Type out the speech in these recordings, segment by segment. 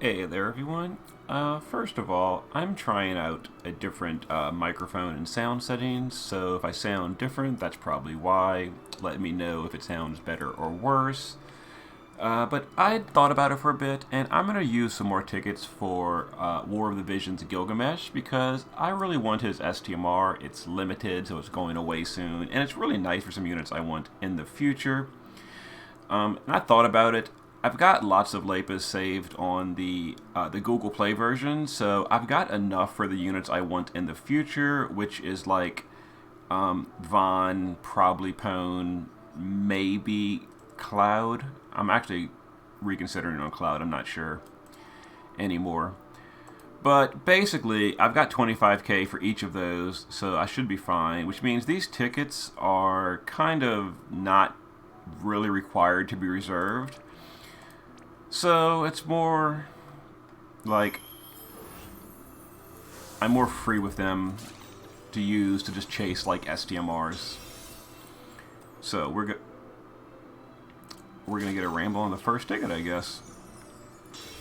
Hey there, everyone. First of all, I'm trying out a different microphone and sound settings, so if I sound different, that's probably why. Let me know if it sounds better or worse. But I thought about it for a bit, and I'm going to use some more tickets for War of the Visions Gilgamesh because I really want his STMR. It's limited, so it's going away soon, and it's really nice for some units I want in the future. And I thought about it. I've got lots of Lapis saved on the Google Play version, so I've got enough for the units I want in the future, which is like Von, probably Pwn, maybe Cloud. I'm actually reconsidering on Cloud. I'm not sure anymore. But basically, I've got 25k for each of those, so I should be fine, which means these tickets are kind of not really required to be reserved. So it's more like I'm more free with them to use to just chase like STMRs. So we're gonna get a ramble on the first ticket, I guess.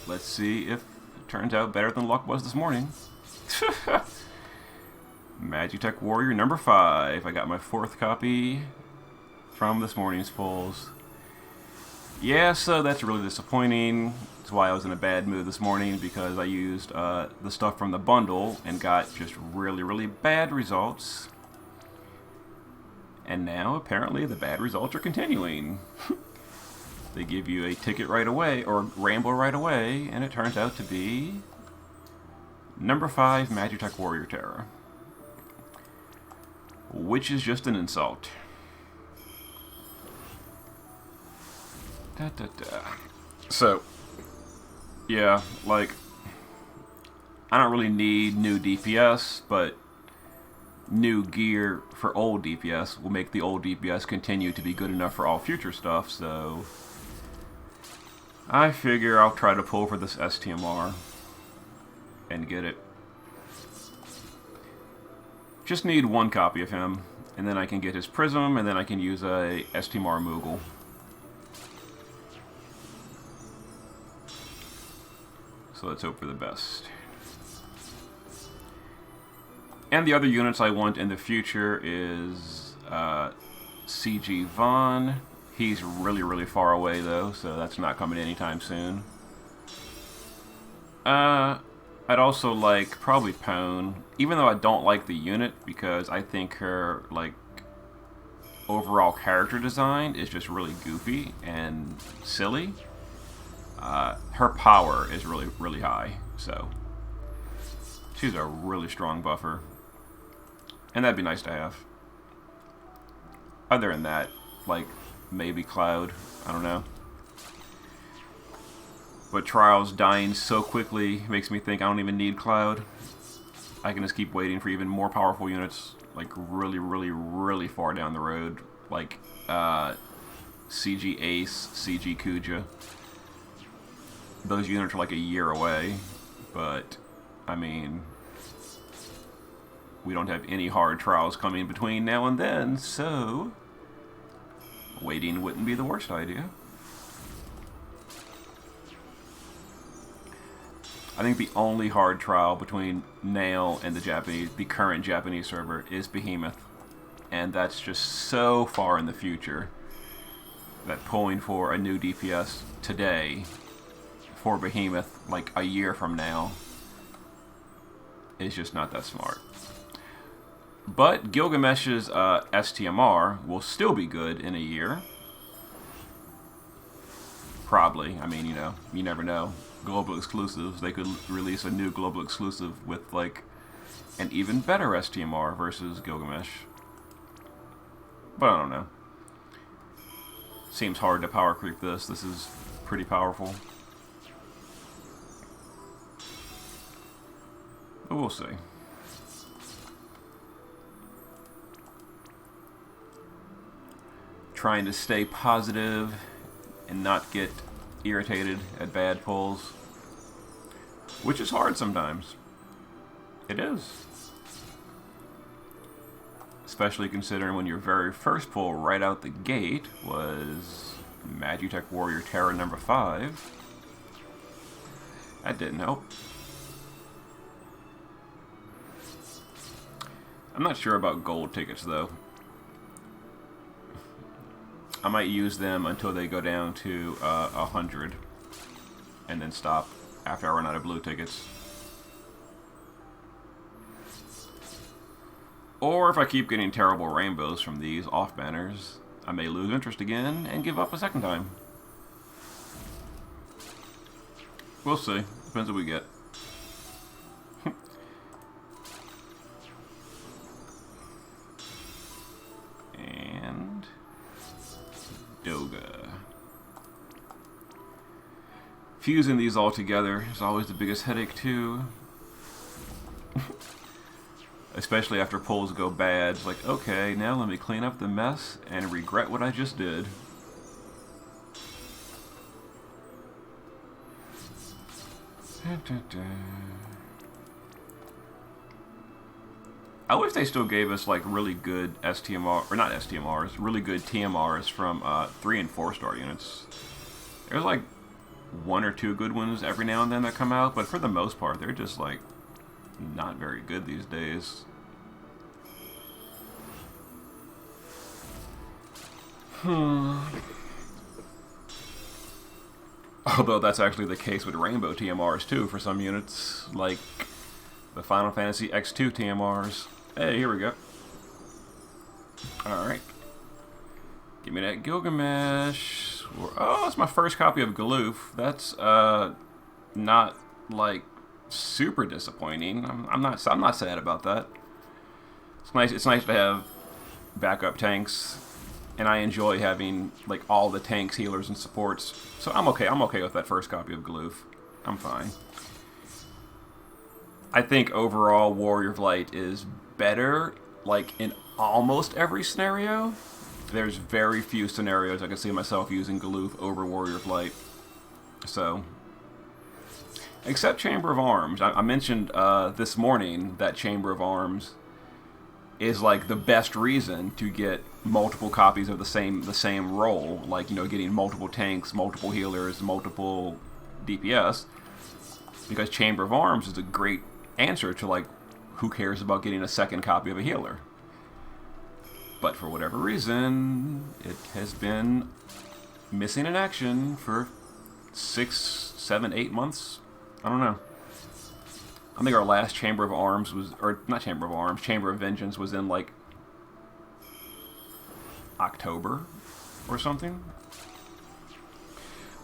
Let's see if it turns out better than luck was this morning. Magitech Warrior number 5. I got my 4th copy from this morning's pulls. Yeah, so that's really disappointing. That's why I was in a bad mood this morning, because I used the stuff from the bundle and got just really, really bad results. And now, apparently, the bad results are continuing. They give you a ticket right away, or ramble right away, and it turns out to be number 5 Magitech Warrior Terror. Which is just an insult. Da, da, da. So, yeah, like, I don't really need new DPS, but new gear for old DPS will make the old DPS continue to be good enough for all future stuff, so I figure I'll try to pull for this STMR and get it. Just need 1 copy of him, and then I can get his Prism, and then I can use a STMR Moogle. So let's hope for the best. And the other units I want in the future is CG Von. He's really, really far away, though, so that's not coming anytime soon. I'd also like probably Pwn, even though I don't like the unit, because I think her, like, overall character design is just really goofy and silly. Her power is really, really high, so she's a really strong buffer. And that'd be nice to have. Other than that, like, maybe Cloud, I don't know. But Trials dying so quickly makes me think I don't even need Cloud. I can just keep waiting for even more powerful units, like really, really, really far down the road. Like, CG Ace, CG Kuja. Those units are like a year away, but, I mean, we don't have any hard trials coming between now and then, so waiting wouldn't be the worst idea. I think the only hard trial between now and the current Japanese server is Behemoth, and that's just so far in the future that pulling for a new DPS today for Behemoth, like a year from now, is just not that smart. But Gilgamesh's STMR will still be good in a year. Probably. I mean, you know, you never know. Global exclusives. They could release a new global exclusive with, like, an even better STMR versus Gilgamesh. But I don't know. Seems hard to power creep this. This is pretty powerful. But we'll see. Trying to stay positive and not get irritated at bad pulls, which is hard sometimes. It is. Especially considering when your very first pull right out the gate was Magitech Warrior Terror number 5. That didn't help. I'm not sure about gold tickets, though. I might use them until they go down to 100. And then stop after I run out of blue tickets. Or if I keep getting terrible rainbows from these off banners, I may lose interest again and give up a second time. We'll see. Depends what we get. And Doga. Fusing these all together is always the biggest headache too. Especially after pulls go bad. It's like, okay, now let me clean up the mess and regret what I just did. I wish they still gave us like really good STMR, or not STMRs, really good TMRs from 3 and 4 star units. There's like 1 or 2 good ones every now and then that come out, but for the most part, they're just like not very good these days. Although that's actually the case with rainbow TMRs too for some units, like the Final Fantasy X2 TMRs. Hey, here we go. Alright. Give me that Gilgamesh. Oh, that's my first copy of Galoof. That's not like super disappointing. I'm not sad about that. It's nice to have backup tanks, and I enjoy having like all the tanks, healers, and supports. So I'm okay with that first copy of Galoof. I'm fine. I think overall Warrior of Light is better like in almost every scenario. There's very few scenarios I can see myself using Galoof over Warrior of Light. So, except Chamber of Arms. I mentioned this morning that Chamber of Arms is like the best reason to get multiple copies of the same role, like, you know, getting multiple tanks, multiple healers, multiple DPS, because Chamber of Arms is a great answer to like, who cares about getting a second copy of a healer? But for whatever reason, it has been missing in action for 6, 7, 8 months. I don't know. I think our last Chamber of Arms was, or not Chamber of Arms, Chamber of Vengeance was in like October or something.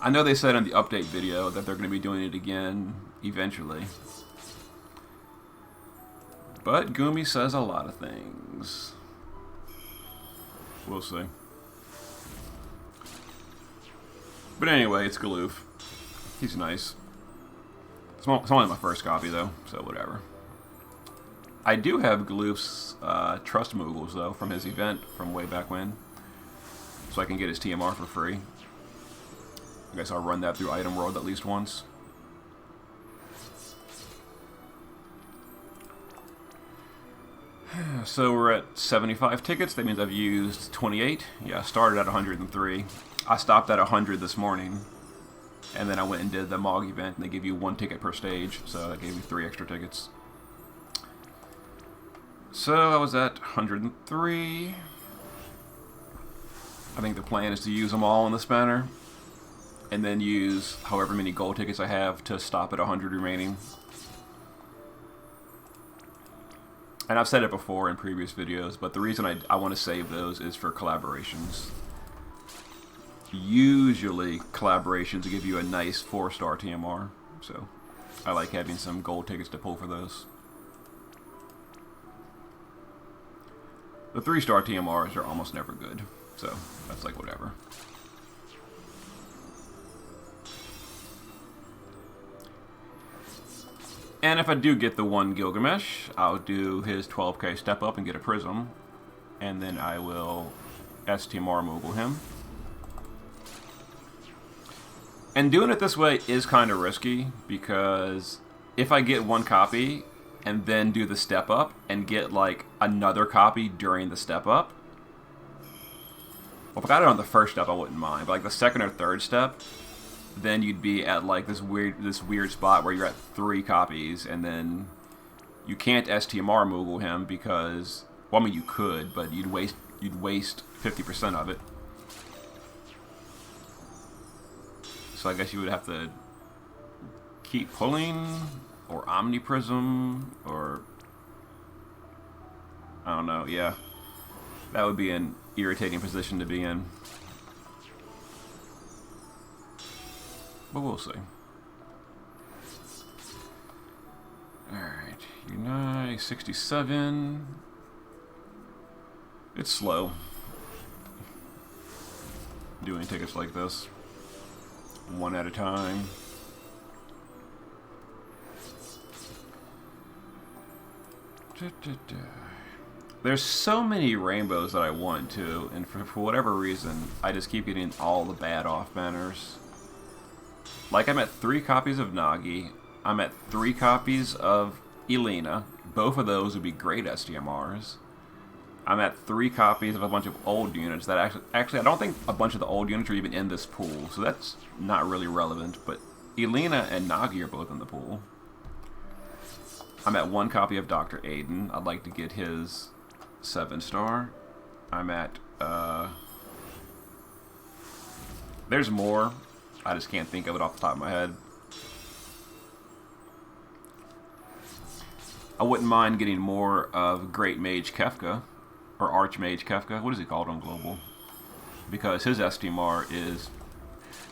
I know they said in the update video that they're going to be doing it again eventually. But Gumi says a lot of things. We'll see. But anyway, it's Galoof. He's nice. It's only my first copy, though, so whatever. I do have Galoof's Trust Moogles, though, from his event from way back when. So I can get his TMR for free. I guess I'll run that through Item World at least once. So we're at 75 tickets. That means I've used 28. Yeah, I started at 103. I stopped at 100 this morning. And then I went and did the MOG event, and they give you 1 ticket per stage. So that gave me 3 extra tickets. So I was at 103. I think the plan is to use them all in this banner. And then use however many gold tickets I have to stop at 100 remaining. And I've said it before in previous videos, but the reason I want to save those is for collaborations. Usually, collaborations give you a nice 4-star TMR, so I like having some gold tickets to pull for those. The 3-star TMRs are almost never good, so that's like whatever. And if I do get the 1 Gilgamesh, I'll do his 12k step up and get a prism. And then I will STMR Moogle him. And doing it this way is kind of risky, because if I get 1 copy and then do the step up and get like another copy during the step up, well, if I got it on the first step I wouldn't mind, but like the second or third step, then you'd be at like this weird spot where you're at 3 copies, and then you can't STMR Moogle him because, well, I mean you could, but you'd waste 50% of it. So I guess you would have to keep pulling, or Omniprism, or I don't know. Yeah, that would be an irritating position to be in. But we'll see. Alright, Unite 67. It's slow doing tickets like this, one at a time. There's so many rainbows that I want to, and for whatever reason, I just keep getting all the bad off banners. Like, I'm at 3 copies of Nagi, I'm at 3 copies of Elena. Both of those would be great STMRs. I'm at 3 copies of a bunch of old units that actually I don't think a bunch of the old units are even in this pool, so that's not really relevant, but Elena and Nagi are both in the pool. I'm at 1 copy of Dr. Aiden. I'd like to get his 7-star. I'm at, there's more. I just can't think of it off the top of my head. I wouldn't mind getting more of Great Mage Kefka, or Archmage Kefka. What is he called on Global? Because his STMR is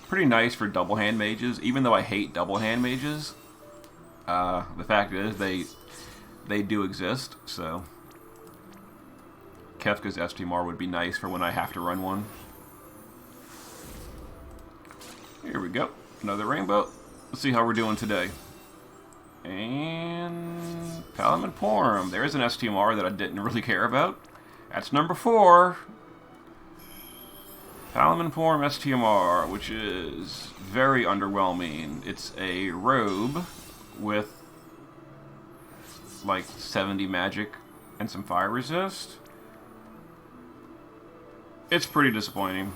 pretty nice for double hand mages, even though I hate double hand mages. The fact is, they do exist, so Kefka's STMR would be nice for when I have to run one. Here we go. Another rainbow. Let's see how we're doing today. And Palamon Porum. There's an STMR that I didn't really care about. That's number 4. Palamon Porum STMR, which is very underwhelming. It's a robe with like 70 magic and some fire resist. It's pretty disappointing.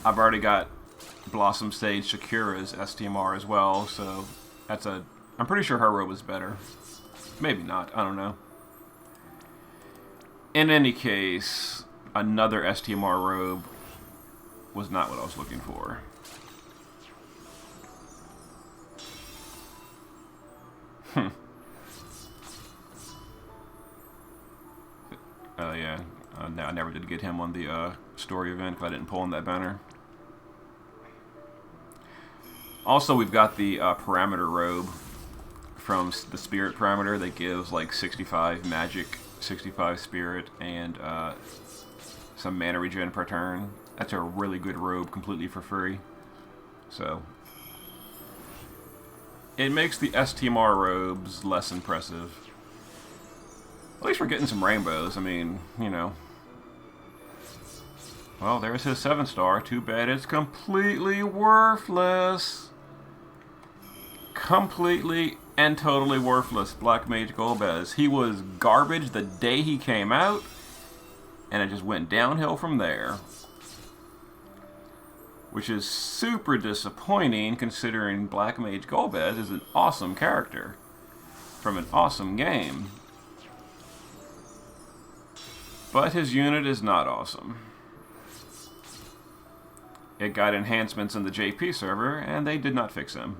I've already got Blossom Sage Sakura's STMR as well, so that's a... I'm pretty sure her robe is better. Maybe not, I don't know. In any case, another STMR robe was not what I was looking for. Yeah. I never did get him on the story event because I didn't pull in that banner. Also, we've got the parameter robe from the spirit parameter that gives like 65 magic, 65 spirit, and some mana regen per turn. That's a really good robe, completely for free. So it makes the STMR robes less impressive. At least we're getting some rainbows. I mean, you know. Well, there's his 7-star. Too bad it's completely worthless. Completely and totally worthless. Black Mage Golbez. He was garbage the day he came out, and it just went downhill from there. Which is super disappointing considering Black Mage Golbez is an awesome character from an awesome game. But his unit is not awesome. It got enhancements in the JP server, and they did not fix him.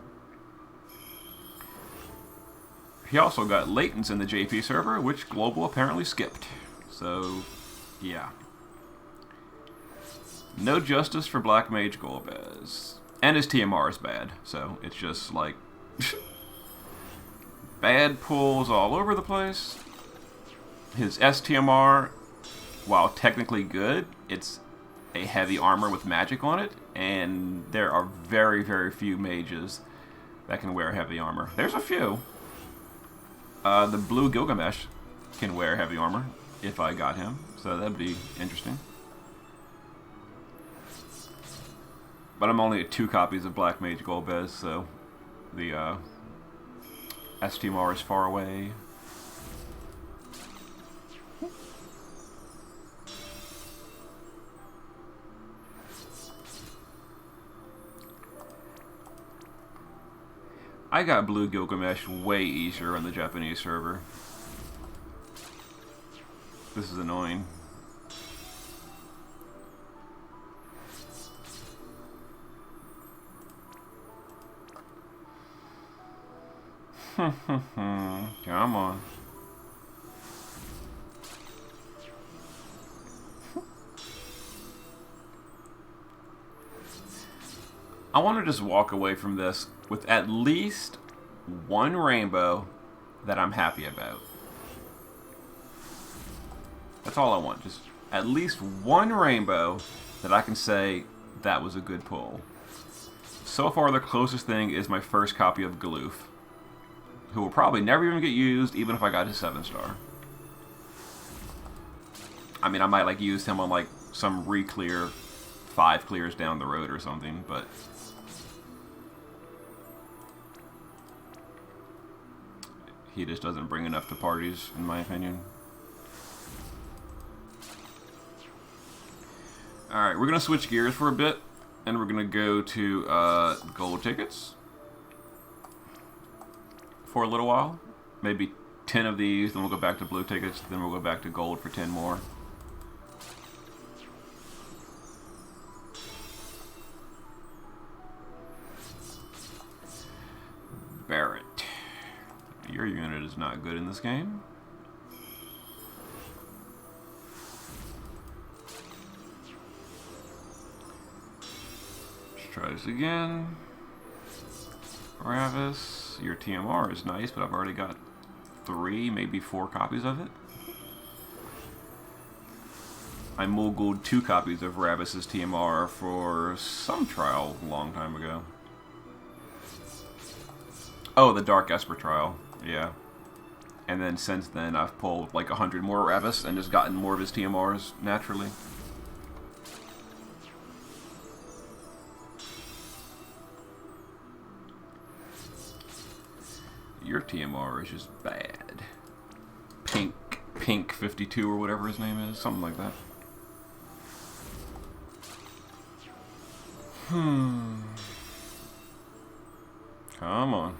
He also got latents in the JP server, which Global apparently skipped. So, yeah. No justice for Black Mage Golbez. And his TMR is bad, so it's just like... bad pulls all over the place. His STMR, while technically good, it's a heavy armor with magic on it, and there are very, very few mages that can wear heavy armor. There's a few. The blue Gilgamesh can wear heavy armor, if I got him, so that'd be interesting. But I'm only at 2 copies of Black Mage Golbez, so the STMR is far away. I got blue Gilgamesh way easier on the Japanese server. This is annoying. Come on. I want to just walk away from this with at least one rainbow that I'm happy about. That's all I want. Just at least one rainbow that I can say that was a good pull. So far, the closest thing is my first copy of Galoof, who will probably never even get used, even if I got his 7-star. I mean, I might like use him on like some re-clear 5 clears down the road or something, but he just doesn't bring enough to parties, in my opinion. Alright, we're going to switch gears for a bit, and we're going to go to gold tickets for a little while. Maybe 10 of these, then we'll go back to blue tickets, then we'll go back to gold for 10 more. Barrett. Your unit is not good in this game. Let's try this again. Ravis. Your TMR is nice, but I've already got 3, maybe 4 copies of it. I moguled 2 copies of Ravis's TMR for some trial a long time ago. Oh, the Dark Esper trial. Yeah. And then since then, I've pulled like 100 more Ravis and just gotten more of his TMRs naturally. Your TMR is just bad. Pink 52 or whatever his name is. Something like that. Come on.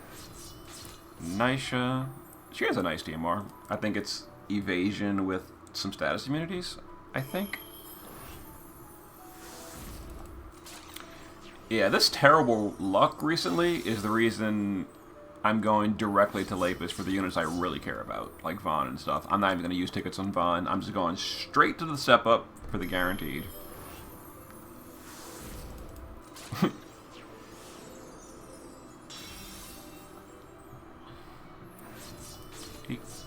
Nisha. She has a nice TMR. I think it's evasion with some status immunities, I think. Yeah, this terrible luck recently is the reason I'm going directly to Lapis for the units I really care about, like Vaughn and stuff. I'm not even going to use tickets on Vaughn. I'm just going straight to the step up for the guaranteed.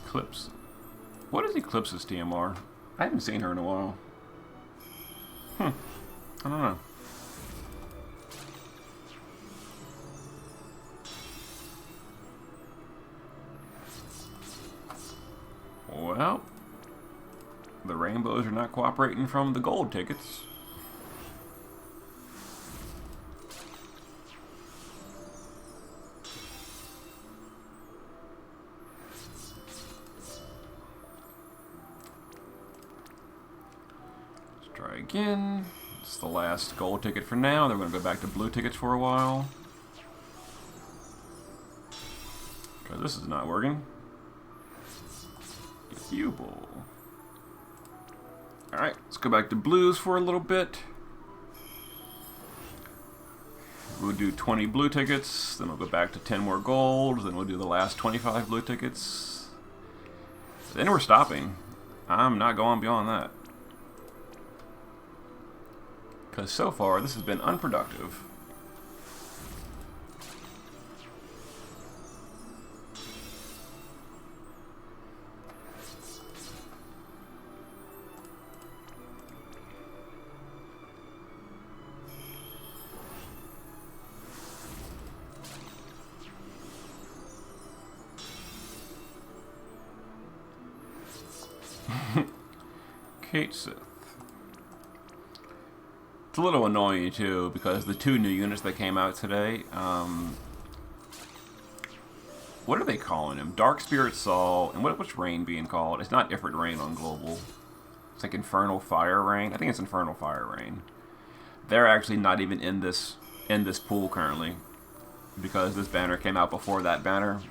Eclipse. What is Eclipse's TMR? I haven't seen her in a while. I don't know. Well, the rainbows are not cooperating from the gold tickets. Let's try again. It's the last gold ticket for now. Then we're going to go back to blue tickets for a while. Because this is not working. Hubel. Alright, let's go back to blues for a little bit. We'll do 20 blue tickets, then we'll go back to 10 more gold, then we'll do the last 25 blue tickets. Then we're stopping. I'm not going beyond that. Because so far, this has been unproductive. Kate Sith. It's a little annoying too because the 2 new units that came out today, what are they calling him? Dark Spirit Saul, and what's Rain being called? It's not Ifrit Rain on global. It's like Infernal Fire Rain. I think it's Infernal Fire Rain. They're actually not even in this pool currently. because this banner came out before that banner,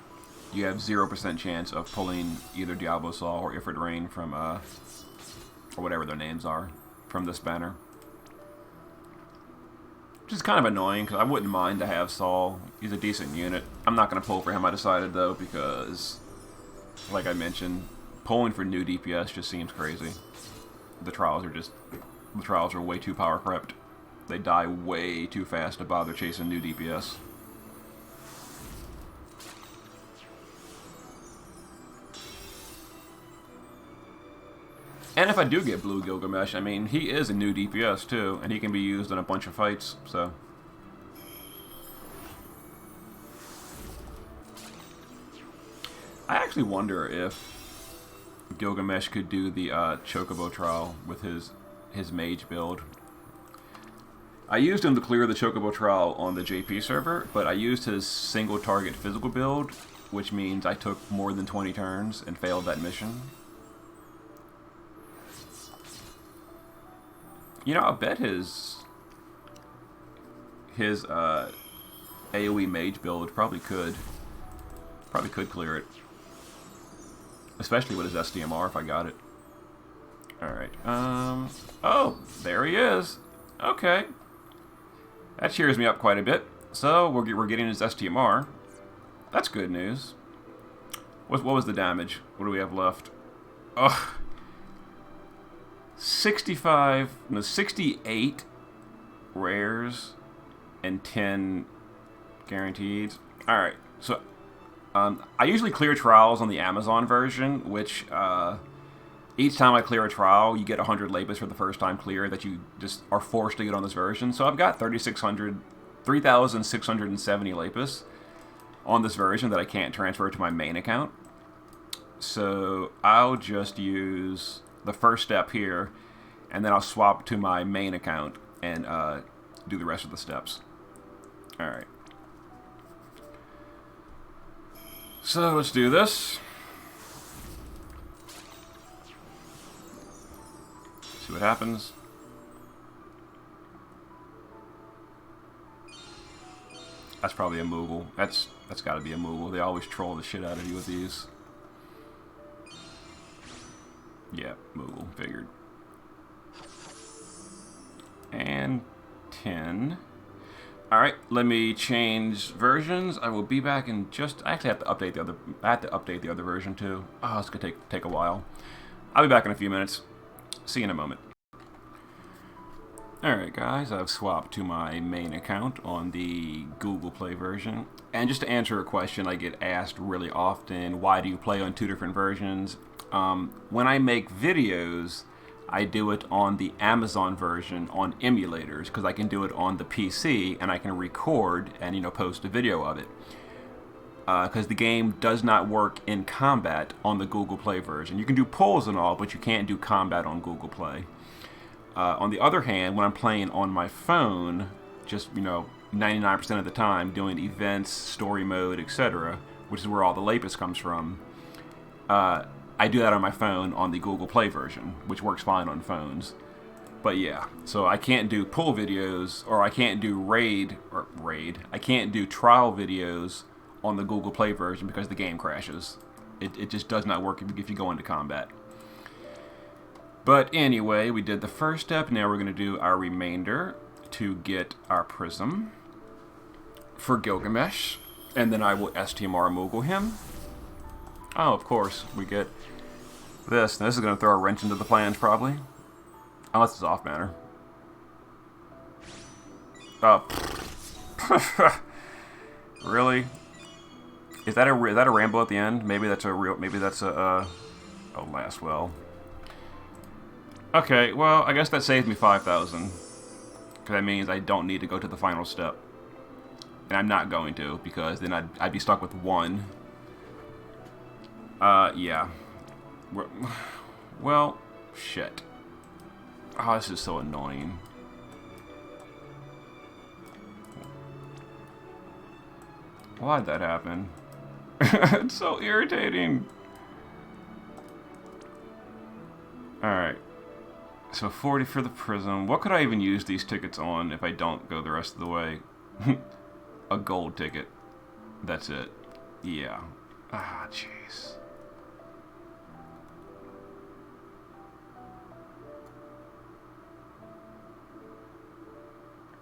you have 0% chance of pulling either Diablo Sol or Ifrit Rain from, or whatever their names are, from this banner. Which is kind of annoying, because I wouldn't mind to have Sol. He's a decent unit. I'm not going to pull for him, I decided, though, because, like I mentioned, pulling for new DPS just seems crazy. The trials are way too power crept. They die way too fast to bother chasing new DPS. And if I do get blue Gilgamesh, I mean, he is a new DPS too, and he can be used in a bunch of fights, so. I actually wonder if Gilgamesh could do the Chocobo trial with his mage build. I used him to clear the Chocobo trial on the JP server, but I used his single target physical build, which means I took more than 20 turns and failed that mission. You know, I bet his AoE mage build probably could clear it. Especially with his STMR if I got it. Alright, oh, there he is. Okay. That cheers me up quite a bit. So, we're getting his STMR. That's good news. What was the damage? What do we have left? Ugh. 68 rares and 10 guaranteed. Alright, so I usually clear trials on the Amazon version, which each time I clear a trial, you get 100 Lapis for the first time clear that you just are forced to get on this version. So I've got 3,670 Lapis on this version that I can't transfer to my main account. So I'll just use the first step here, and then I'll swap to my main account and do the rest of the steps. Alright. So let's do this. See what happens. That's probably a Moogle. That's got to be a Moogle. They always troll the shit out of you with these. Yeah, Moogle. Figured. And 10. Alright, let me change versions. I will be back in just... I actually have to update the other... I have to update the other version too. Oh, it's going to take a while. I'll be back in a few minutes. See you in a moment. Alright guys, I've swapped to my main account on the Google Play version. And just to answer a question I get asked really often, why do you play on two different versions? When I make videos, I do it on the Amazon version on emulators, because I can do it on the PC and I can record and, you know, post a video of it. Because the game does not work in combat on the Google Play version. You can do polls and all, but you can't do combat on Google Play. On the other hand, when I'm playing on my phone, just, you know, 99% of the time, doing events, story mode, etc., which is where all the Lapis comes from, I do that on my phone on the Google Play version, which works fine on phones. But yeah, so I can't do pull videos, or I can't do I can't do trial videos on the Google Play version because the game crashes. It just does not work if you go into combat. But anyway, we did the first step. Now we're going to do our remainder to get our prism for Gilgamesh. And then I will STMR Moogle him. Oh, of course, we get this. Now, this is going to throw a wrench into the plans, probably. Unless it's off banner. Oh. Really? Is that a Rambo at the end? Maybe that's a real... Maybe that's a... Oh, last well. Okay, well, I guess that saves me 5,000. Because that means I don't need to go to the final step. And I'm not going to, because then I'd be stuck with one. Yeah. Well, shit. Oh, this is so annoying. Why'd that happen? It's so irritating. Alright. So 40 for the prism. What could I even use these tickets on if I don't go the rest of the way? A gold ticket. That's it. Yeah. Ah, jeez.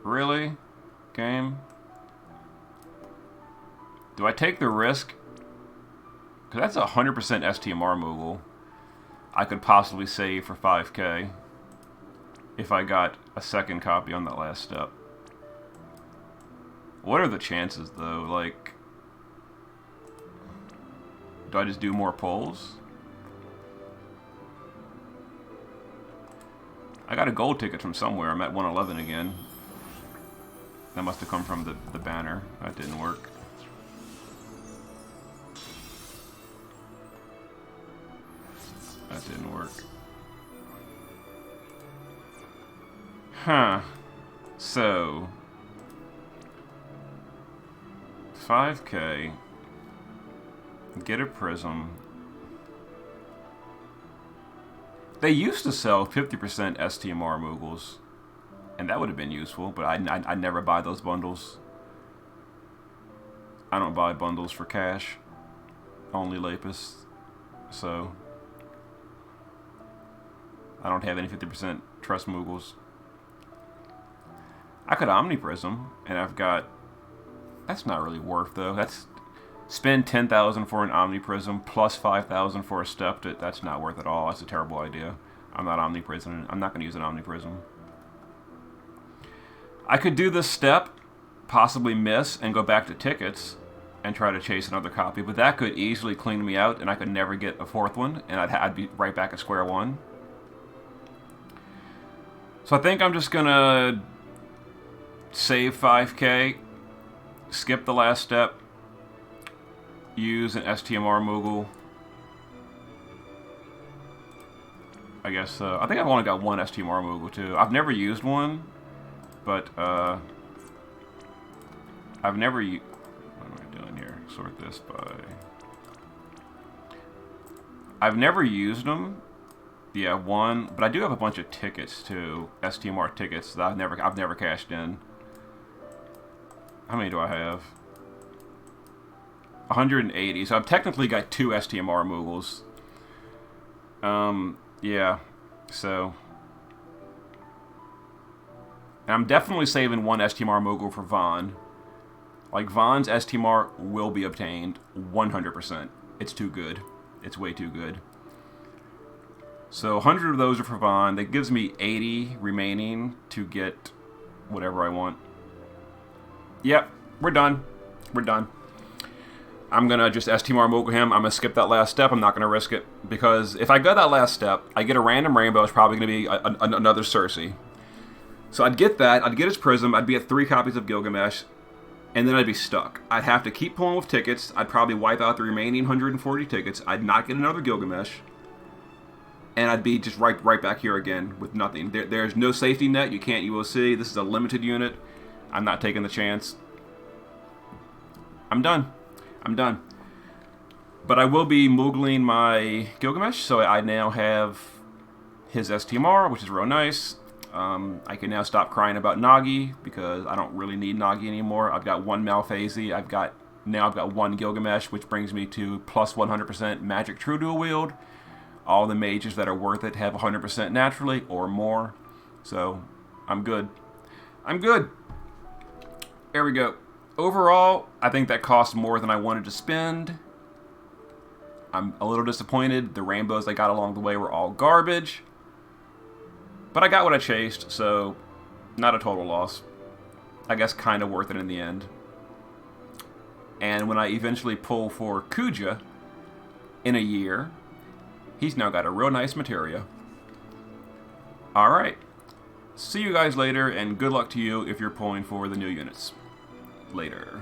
Really? Game? Do I take the risk? Because that's 100% STMR Moogle. I could possibly save for 5k if I got a second copy on that last step. What are the chances, though? Like, do I just do more pulls? I got a gold ticket from somewhere. I'm at 111 again. That must have come from the banner. That didn't work. That didn't work. Huh. So 5k. Get a prism. They used to sell 50% STMR Moogles, and that would have been useful, but I never buy those bundles. I don't buy bundles for cash. Only Lapis. So I don't have any 50% Trust Moogles. I could Omniprism, and I've got... That's not really worth, though. That's... Spend 10,000 for an Omniprism, plus 5,000 for a step. That's not worth it at all. That's a terrible idea. I'm not Omniprism. I'm not going to use an Omniprism. I could do this step, possibly miss, and go back to tickets, and try to chase another copy, but that could easily clean me out, and I could never get a fourth one, and I'd be right back at square one. So I think I'm just going to save 5k, skip the last step, use an STMR Moogle. I guess, I think I've only got one STMR Moogle too. I've never used one, but, I've never what am I doing here? Sort this by... I've never used them. Yeah, one, but I do have a bunch of tickets too, STMR tickets that I've never cashed in. How many do I have? 180. So I've technically got 2 STMR Moogles. Yeah. So, and I'm definitely saving one STMR Moogle for Vaughn. Like, Vaughn's STMR will be obtained 100%. It's too good. It's way too good. So 100 of those are for Vaughn. That gives me 80 remaining to get whatever I want. Yep, we're done. We're done. I'm going to just STMR Moogle him. I'm going to skip that last step. I'm not going to risk it. Because if I go that last step, I get a random rainbow. It's probably going to be another Cersei. So I'd get that. I'd get his Prism. I'd be at 3 copies of Gilgamesh. And then I'd be stuck. I'd have to keep pulling with tickets. I'd probably wipe out the remaining 140 tickets. I'd not get another Gilgamesh. And I'd be just right back here again with nothing. There's no safety net. You can't UOC. This is a limited unit. I'm not taking the chance. I'm done. I'm done. But I will be Moogling my Gilgamesh, so I now have his STMR, which is real nice. I can now stop crying about Nagi, because I don't really need Nagi anymore. I've got 1 Malphase. I've got 1 Gilgamesh, which brings me to plus 100% Magic True Dual Wield. All the mages that are worth it have 100% naturally or more. So, I'm good. I'm good. There we go. Overall, I think that cost more than I wanted to spend. I'm a little disappointed. The rainbows I got along the way were all garbage. But I got what I chased, so not a total loss. I guess kind of worth it in the end. And when I eventually pull for Kuja in a year, he's now got a real nice materia. Alright. See you guys later, and good luck to you if you're pulling for the new units. Later.